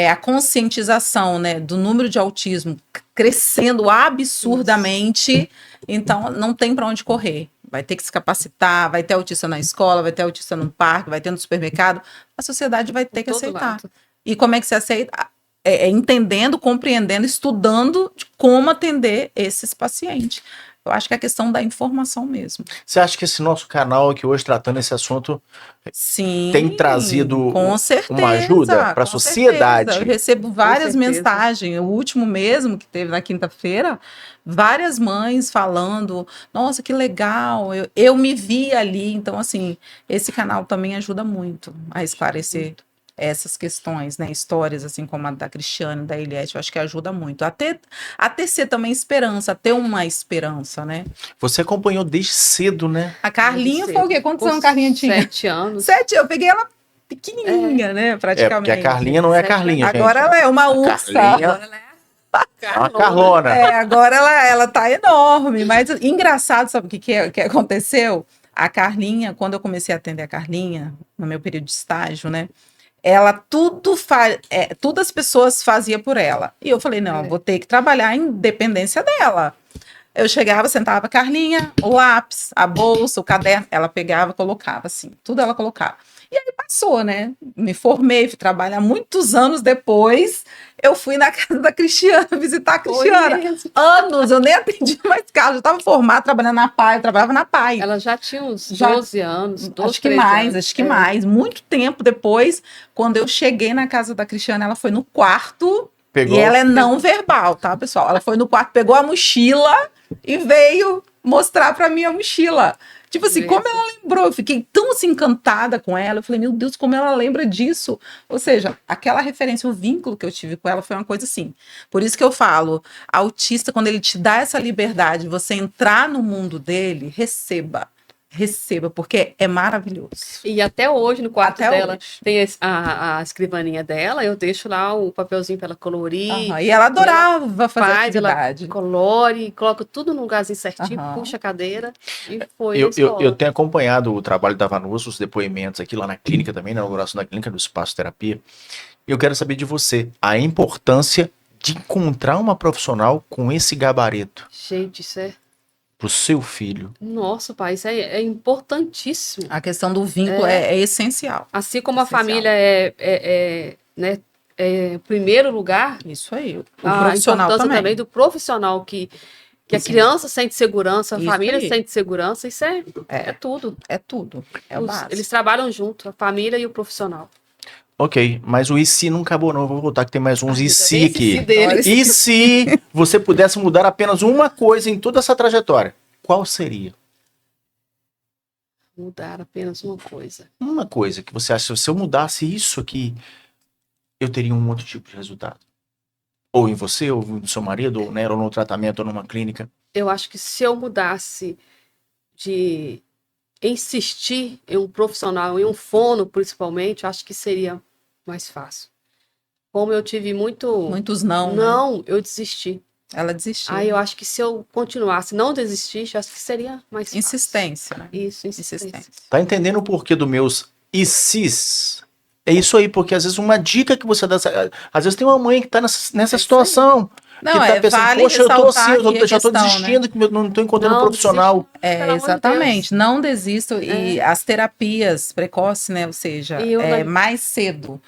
A conscientização, né, do número de autismo crescendo absurdamente. Então, não tem para onde correr. Vai ter que se capacitar, vai ter autista na escola, vai ter autista no parque, vai ter no supermercado. A sociedade vai ter que aceitar. Lado. E como é que se aceita? Entendendo, compreendendo, estudando de como atender esses pacientes. Eu acho que é a questão da informação mesmo. Você acha que esse nosso canal aqui hoje, tratando esse assunto, tem trazido uma ajuda para a sociedade? Certeza. Eu recebo várias mensagens. O último mesmo, que teve na quinta-feira, várias mães falando, nossa, que legal, eu me vi ali. Então, assim, esse canal também ajuda muito a esclarecer essas questões, né, histórias assim como a da Cristiane, da Eliette, eu acho que ajuda muito, a ter também esperança, a ter uma esperança, né. Você acompanhou desde cedo, né? A Carlinha foi o quê? Quantos anos a Carlinha tinha? 7 anos. 7, eu peguei ela pequenininha, né, praticamente. Porque a Carlinha não é a Carlinha, gente. Agora ela é uma ursa. Carlinha... Agora ela é uma Carlona. Agora ela tá enorme, mas engraçado, sabe o que aconteceu? A Carlinha, quando eu comecei a atender a Carlinha, no meu período de estágio, né, ela tudo as pessoas faziam por ela. E eu falei, não, vou ter que trabalhar em dependência dela. Eu chegava, sentava, Carlinha, o lápis, a bolsa, o caderno, ela pegava, colocava assim, tudo ela colocava. E aí passou, né? Me formei, fui trabalhar muitos anos depois. Eu fui na casa da Cristiana, visitar a Cristiana. Anos, eu nem atendi mais casa. Eu estava formada, trabalhando na PAI, eu trabalhava na PAI. Ela já tinha uns 12 anos, 12, acho que mais. Muito tempo depois, quando eu cheguei na casa da Cristiana, ela foi no quarto. E ela é não verbal, tá, pessoal? Ela foi no quarto, pegou a mochila e veio mostrar para mim a mochila. Tipo assim, como ela lembrou, eu fiquei tão assim encantada com ela, eu falei, meu Deus, como ela lembra disso. Ou seja, aquela referência, o vínculo que eu tive com ela foi uma coisa assim. Por isso que eu falo, autista, quando ele te dá essa liberdade, você entrar no mundo dele, receba, porque é maravilhoso. E até hoje, no quarto dela, tem a escrivaninha dela, eu deixo lá o papelzinho para ela colorir. E ela adorava fazer atividade. Ela colore, coloca tudo no lugarzinho certinho, puxa a cadeira e foi eu tenho acompanhado o trabalho da Vanusa, os depoimentos aqui lá na clínica também, na inauguração da clínica do Espaço Terapia. Eu quero saber de você a importância de encontrar uma profissional com esse gabarito. Gente, isso é... Pro seu filho. Nossa, pai, isso é importantíssimo. A questão do vínculo é essencial. Assim como a família é primeiro lugar. Isso aí. O a profissional importância também do profissional que Que a criança sente segurança, a Isso família aí. sente segurança, isso é tudo. É tudo. É o básico. Eles trabalham junto, a família e o profissional. Ok, mas o e se não acabou não, vou voltar que tem mais uns e se Esse aqui. se dele. E se você pudesse mudar apenas uma coisa em toda essa trajetória, qual seria? Mudar apenas uma coisa. Uma coisa que você acha, se eu mudasse isso aqui, eu teria um outro tipo de resultado. Ou em você, ou no seu marido, ou, né, ou no tratamento, ou numa clínica. Eu acho que se eu mudasse de insistir em um profissional, em um fono principalmente, eu acho que seria mais fácil. Como eu tive Muitos não, né? não, eu desisti. Ela desistiu. Aí eu acho que se eu continuasse, não desistisse, eu acho que seria mais fácil. Insistência, né? Isso, insistência. Insistência. Tá entendendo o porquê dos meus e se's? É isso aí, porque às vezes uma dica que você dá, às vezes tem uma mãe que tá nessa isso situação, Não, que tá pensando, vale poxa, eu tô assim, ressaltar aqui a já tô questão, desistindo, que eu não tô encontrando Não, profissional. Pelo amor de Exatamente. Não desisto. E as terapias precoces, né? Ou seja, E eu mais cedo,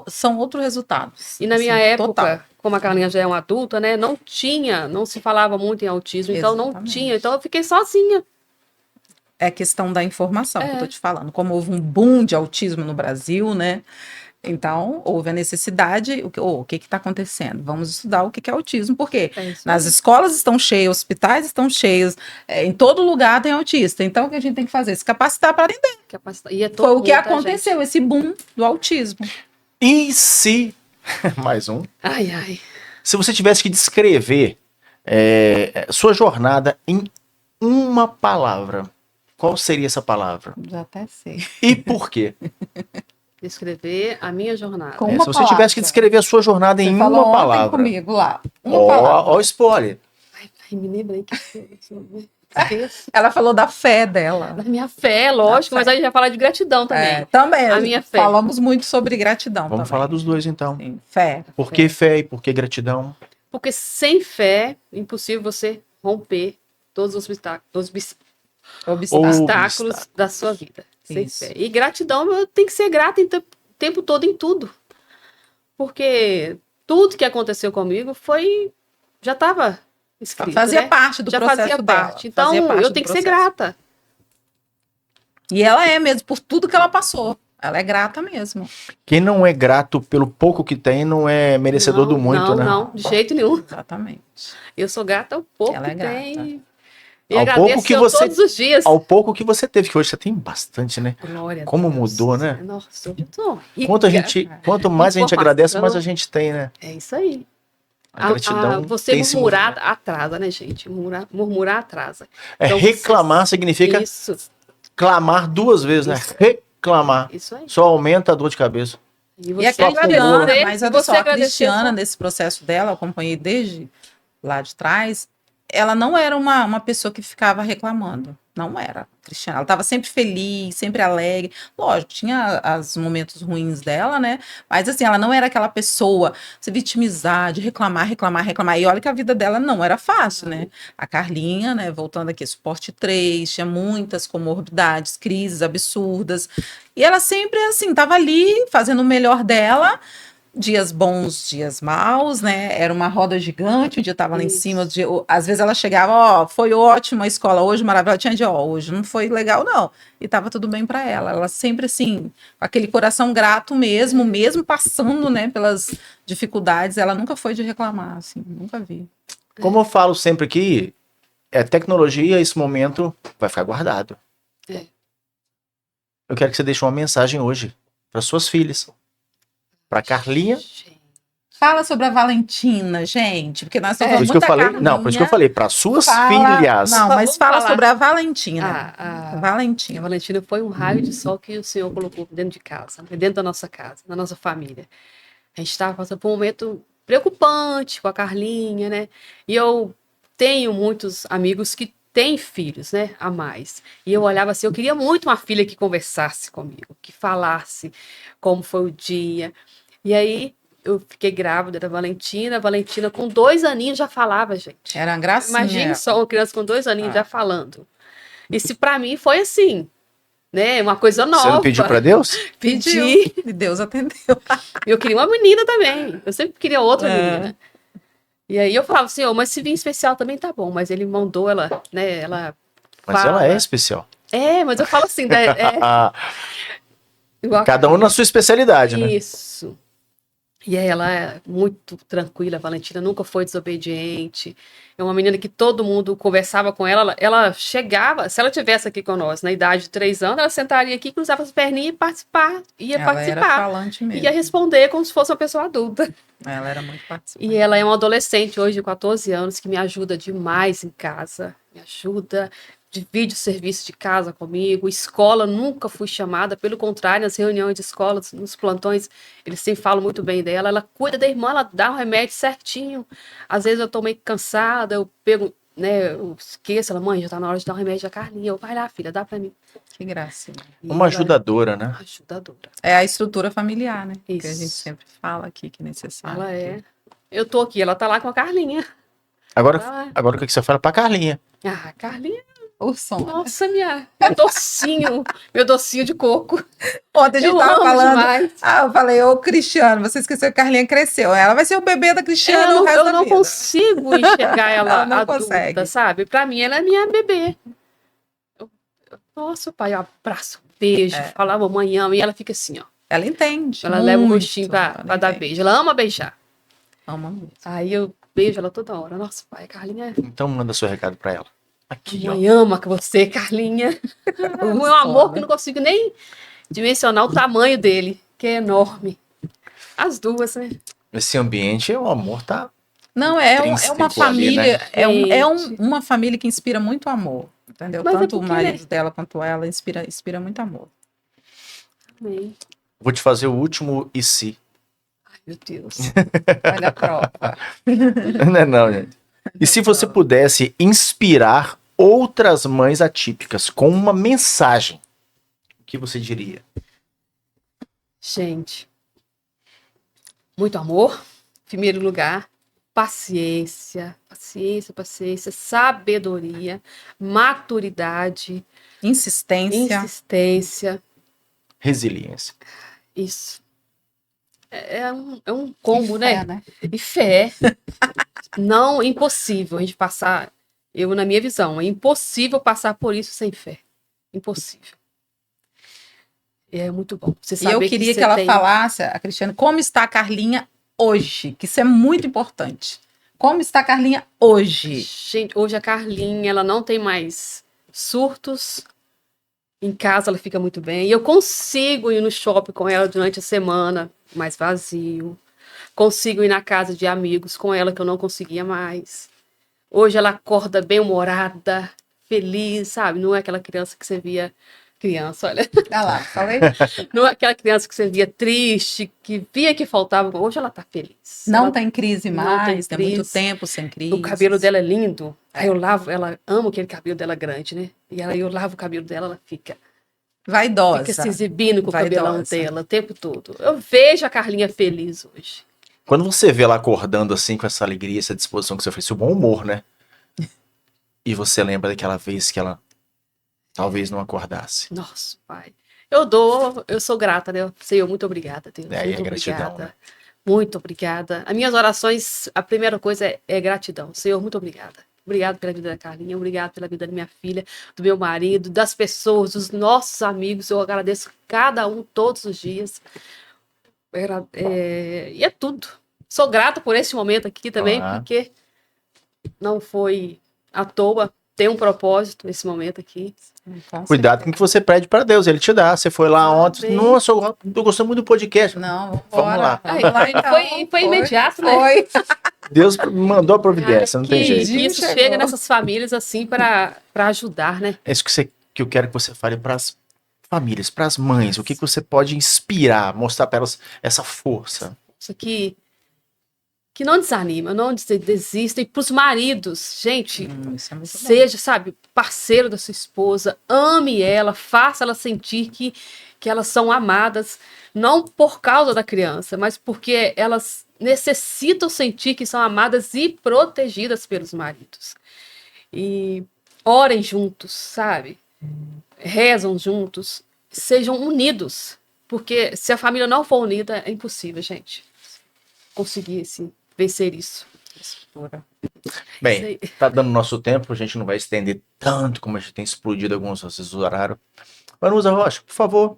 são outros resultados. E na minha assim, época, total. como a Carlinha já é uma adulta, né? Não se falava muito em autismo, então não Exatamente. tinha. Então eu fiquei sozinha. É questão da informação que eu tô te falando. Como houve um boom de autismo no Brasil, né? Então, houve a necessidade, o que está acontecendo? Vamos estudar o que é autismo, porque É isso nas aí. escolas estão cheias, hospitais estão cheios, em todo lugar tem autista. Então, o que a gente tem que fazer? Se capacitar para atender. E é todo Foi o que mundo, tá, aconteceu, gente? esse boom do autismo. E se, mais um, Ai, ai. se você tivesse que descrever sua jornada em uma palavra, qual seria essa palavra? Já até sei. E por quê? Descrever a minha jornada. Com Se uma você palavra. tivesse que descrever a sua jornada em Você falou uma ontem palavra. comigo lá. Uma Ó, palavra. ó o spoiler. Ai, me lembra aí que esqueço. Ela falou da fé dela. Da minha fé, lógico, Da mas fé. a gente vai falar de gratidão também. Também. A minha fé. Falamos muito sobre gratidão Vamos também. falar dos dois então. Sim, fé. Por que fé e por que gratidão? Porque sem fé, é impossível você romper todos os obstáculos da sua vida. Sem Isso. fé. E gratidão, eu tenho que ser grata o tempo todo em tudo. Porque tudo que aconteceu comigo já estava escrito. Fazia né? parte do Já processo fazia dela. parte. Então, Fazia parte eu do tenho que ser processo. grata. E ela é mesmo, por tudo que ela passou. Ela é grata mesmo. Quem não é grato pelo pouco que tem não é merecedor do muito, né? Não, de jeito nenhum. Exatamente. Eu sou grata ao pouco Ela é que grata. tem. E Ao agradeço pouco que eu você- todos os dias. Ao pouco que você teve, que hoje você tem bastante, né? Glória a Como Deus. mudou, né? Nossa, eu tô rica. Quanto mais a gente agradece, mais a Informação. gente tem, né? É isso aí. A gratidão Você tem esse murmurar movimento. atrasa, né, gente? Murmurar atrasa. É Então, reclamar significa Isso, clamar duas vezes, né? Isso. Reclamar. isso aí. só aumenta a dor de cabeça. E E a só Cristiana, agradecer, mas e olha você só, a agradecer Cristiana, só- nesse processo dela, eu acompanhei desde lá de trás, ela não era uma pessoa que ficava reclamando. Não era, Cristiana. Ela estava sempre feliz, sempre alegre. Lógico, tinha os momentos ruins dela, né? Mas assim, ela não era aquela pessoa se vitimizar, de reclamar. E olha que a vida dela não era fácil, né? A Carlinha, né? Voltando aqui, suporte 3, tinha muitas comorbidades, crises absurdas. E ela sempre, assim, estava ali fazendo o melhor dela. Dias bons, dias maus, né? Era uma roda gigante, um dia tava lá em Isso. cima, às vezes ela chegava, ó, foi ótima a escola hoje, maravilhosa, tinha dia, ó, hoje não foi legal não, e tava tudo bem para ela. Ela sempre assim, com aquele coração grato mesmo passando, né, pelas dificuldades, ela nunca foi de reclamar, assim, nunca vi. Como eu falo sempre aqui, tecnologia, esse momento vai ficar guardado. É. Eu quero que você deixe uma mensagem hoje para suas filhas. Para Carlinha. Gente, Fala sobre a Valentina, gente, porque nós estamos Por isso que eu falei, não, por isso que eu falei, para suas filhas. Não, mas Vamos fala falar. sobre a Valentina. a Valentina. Valentina foi um raio de sol que o Senhor colocou dentro de casa, dentro da nossa casa, da nossa família. A gente estava passando por um momento preocupante com a Carlinha, né? E eu tenho muitos amigos que têm filhos, né? A mais. E eu olhava assim, eu queria muito uma filha que conversasse comigo, que falasse como foi o dia. E aí eu fiquei grávida da Valentina. A Valentina, com 2 aninhos, já falava, gente. Era uma gracinha. Imagine só uma criança com 2 aninhos Ah. já falando. Isso pra mim foi assim, né? Uma coisa nova. Você não pediu para Deus? Pedi. E Deus atendeu. Eu queria uma menina também. Eu sempre queria outra menina. E aí eu falava assim, mas se vir especial também tá bom. Mas ele mandou ela, né? Ela Mas fala. ela é especial. Mas eu falo assim, né? Igual a Cada um na sua especialidade, né? Isso. E aí ela é muito tranquila, a Valentina nunca foi desobediente. É uma menina que todo mundo conversava com ela. Ela chegava, se ela tivesse aqui com nós, na idade de 3 anos, ela sentaria aqui, cruzava as perninhas e ia Ela participar. era falante mesmo. Ia responder como se fosse uma pessoa adulta. Ela era muito participante. E ela é uma adolescente hoje, de 14 anos, que me ajuda demais em casa. Me ajuda, divide o serviço de casa comigo. Escola, nunca fui chamada. Pelo contrário, nas reuniões de escola, nos plantões, eles sempre falam muito bem dela. Ela cuida da irmã, ela dá o remédio certinho. Às vezes eu tô meio cansada, eu pego, né, eu esqueço. Ela, mãe, já tá na hora de dar o remédio da Carlinha. Eu, vai lá, filha, dá pra mim. Que gracinha. E Uma ela ajudadora, né? é ajudadora. É a estrutura familiar, né? Que a Isso. gente sempre fala aqui que é necessário. Ela é. Eu tô aqui, ela tá lá com a Carlinha. Agora Ah. o que você fala pra Carlinha? Ah, Carlinha. O som. Nossa, meu docinho de coco. Ontem a gente Eu tava amo falando. demais. Eu falei, ô Cristiano, você esqueceu que a Carlinha cresceu. Ela vai ser o bebê da Cristiano o resto Eu da não vida. consigo enxergar ela Ela não adulta, consegue. sabe? Pra mim, ela é minha bebê. Nossa, pai, eu abraço, beijo, fala, mamãe ama, e ela fica assim, ó. Ela entende. Ela leva o muito, rostinho pra ela dar entende. beijo. Ela ama beijar. Ama mesmo. Aí eu beijo ela toda hora. Nossa, pai, a Carlinha Então manda seu recado pra ela. Aqui, ó. mãe ama que você, Carlinha. O meu amor, que não consigo nem dimensionar o tamanho dele, que é enorme. As duas, né? Esse ambiente, o amor tá. Não, é Intrínseco uma ali, família, né? uma família que inspira muito amor, entendeu? Mas é Tanto o porque, marido né? dela quanto ela inspira muito amor. Amém. Vou te fazer o último e se. Ai, meu Deus. Olha a prova. Não é não, gente. E se você pudesse inspirar outras mães atípicas com uma mensagem, o que você diria? Gente, muito amor, em primeiro lugar, paciência, sabedoria, maturidade, Insistência. insistência, Resiliência. isso. É um combo, E fé, né? E fé. Não, impossível a gente passar, na minha visão, é impossível passar por isso sem fé. Impossível. É muito bom. Você E saber eu queria você que ela tem... falasse, a Cristiane, como está a Carlinha hoje, que isso é muito importante. Como está a Carlinha hoje? Gente, hoje a Carlinha, ela não tem mais surtos. Em casa ela fica muito bem. E eu consigo ir no shopping com ela durante a semana, mais vazio. Consigo ir na casa de amigos com ela, que eu não conseguia mais. Hoje ela acorda bem-humorada, feliz, sabe? Não é aquela criança que você via... Criança, olha. Olha lá, falei. Não é aquela criança que você via triste, que via que faltava. Hoje ela tá feliz. Não Ela tem crise não mais, tem tem muito crise. tempo sem crise. O cabelo dela é lindo. Aí eu lavo, ela ama aquele cabelo dela grande, né? E aí eu lavo o cabelo dela, ela fica Vaidosa. se exibindo com o cabelão Vaidosa. dela o tempo todo. Eu vejo a Carlinha feliz hoje. Quando você vê ela acordando assim, com essa alegria, essa disposição que você fez, o bom humor, né? E você lembra daquela vez que ela talvez não acordasse. Nossa, pai. Eu sou grata, né? Senhor, muito obrigada, Deus. Aí é Muito gratidão, obrigada. né? Muito obrigada. As minhas orações, a primeira coisa é gratidão. Senhor, muito obrigada. Obrigado pela vida da Carlinha, obrigado pela vida da minha filha, do meu marido, das pessoas, dos nossos amigos. Eu agradeço cada um todos os dias. E é tudo. Sou grata por esse momento aqui também, porque não foi à toa. Tem um propósito esse momento aqui. Cuidado com o que você pede para Deus, ele te dá. Você foi lá ontem, bem. nossa, eu gostei muito do podcast. Não, Vamos lá. Vamos lá então. Foi imediato, né? Foi. Deus mandou a providência, não tem jeito. Que isso Chegou. chega nessas famílias assim para ajudar, né? É isso que eu quero que você fale para as famílias, para as mães. O que você pode inspirar, mostrar para elas essa força. Isso aqui que não desanima, não desista. E para os maridos, gente, Isso é muito bom. seja, sabe, parceiro da sua esposa, ame ela, faça ela sentir que elas são amadas, não por causa da criança, mas porque elas necessitam sentir que são amadas e protegidas pelos maridos. E orem juntos, sabe? Rezam juntos, sejam unidos, porque se a família não for unida, é impossível, gente, conseguir vencer isso. Estrutura. Bem, aí. tá dando nosso tempo, a gente não vai estender tanto como a gente tem explodido alguns vezes o horário. Vanusa Rocha, por favor,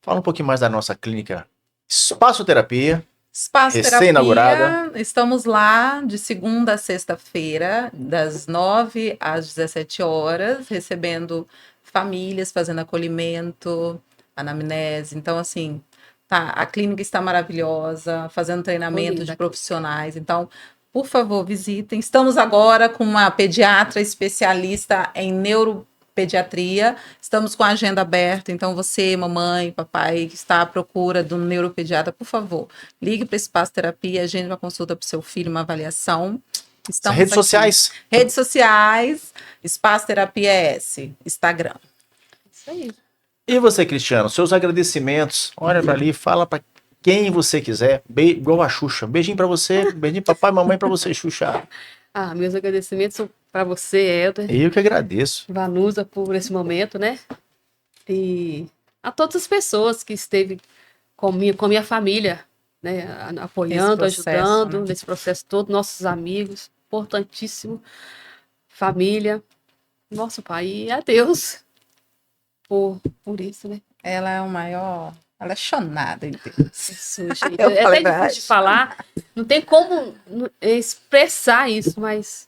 fala um pouquinho mais da nossa clínica Espaço Terapia. Espaço Recém-inaugurada. Terapia, estamos lá de segunda a sexta-feira, das 9 às 17 horas, recebendo famílias, fazendo acolhimento, anamnese. Então, assim, tá, a clínica está maravilhosa, fazendo treinamento de Linda. profissionais. Então, por favor, visitem. Estamos agora com uma pediatra especialista em neuropediatria. Estamos com a agenda aberta, então você, mamãe, papai, que está à procura de um neuropediatra, por favor, ligue para Espaço Terapia, agende uma consulta para o seu filho, uma avaliação. Estamos Redes aqui. sociais. Redes sociais, Espaço Terapia S, Instagram. Isso aí. E você, Cristiano, seus agradecimentos. Olha pra ali, fala pra quem você quiser. Igual a Xuxa. Beijinho pra você, beijinho papai, mamãe pra você, Xuxa. Meus agradecimentos para você, Helder, Eu que agradeço. Vanusa, por esse momento, né? E a todas as pessoas que esteve com minha família, né? Apoiando, Nesse processo, ajudando né? nesse processo todo, nossos amigos, importantíssimo, família, nosso pai e a Deus por isso, né? Ela é o maior, ela é chonada em Deus. Isso, gente. Eu É falei até difícil de falar, não tem como expressar isso, mas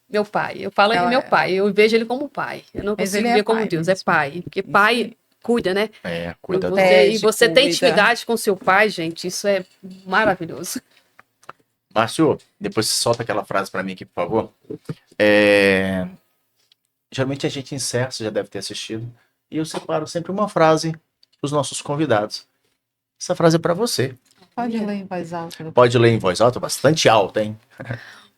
meu pai, eu falo Ela meu é. pai, eu vejo ele como pai, eu não Mas consigo ele é ver como pai Deus, mesmo. é pai, porque Isso pai aí. cuida, né? Cuida Você, Protege, e você tem cuida. intimidade com seu pai, gente, isso é maravilhoso. Márcio, depois você solta aquela frase pra mim aqui, por favor. Geralmente a gente encerra, você já deve ter assistido. E eu separo sempre uma frase pros nossos convidados. Essa frase é pra você. Pode ler em voz alta. Pode ler em voz alta, bastante alta, hein?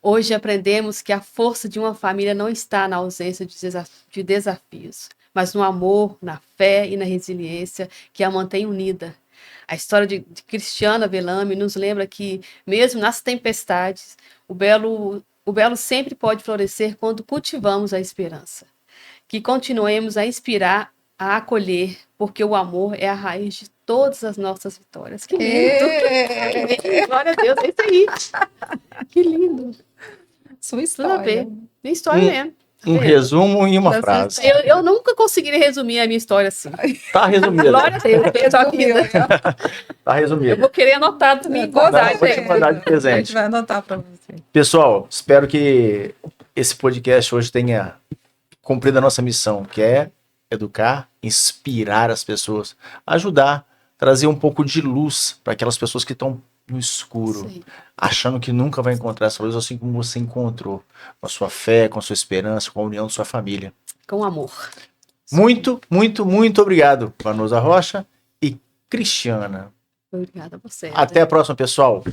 Hoje aprendemos que a força de uma família não está na ausência de desafios, mas no amor, na fé e na resiliência que a mantém unida. A história de Cristiana Velame nos lembra que, mesmo nas tempestades, o belo sempre pode florescer quando cultivamos a esperança. Que continuemos a inspirar, a acolher, porque o amor é a raiz de todas as nossas vitórias. Que lindo! Glória a Deus, é isso aí. Que lindo. Sua Tudo a ver. história. Minha história mesmo. Tá Um vendo? resumo em uma Da sua frase. Eu nunca conseguiria resumir a minha história assim. Tá resumido. Glória a Deus. Eu, tô aqui, né? Tá Eu resumido. vou querer anotar também. Com Guardar vou te isso aí. mandar de A presente. gente vai anotar para você. Pessoal, espero que esse podcast hoje tenha cumprido a nossa missão, que é educar, inspirar as pessoas, ajudar, trazer um pouco de luz para aquelas pessoas que estão no escuro, Isso aí. achando que nunca vai encontrar essa luz, assim como você encontrou, com a sua fé, com a sua esperança, com a união da sua família. Com amor. Muito, muito, muito obrigado, Vanusa Rocha e Cristiana. Obrigada a você. Até a próxima, pessoal.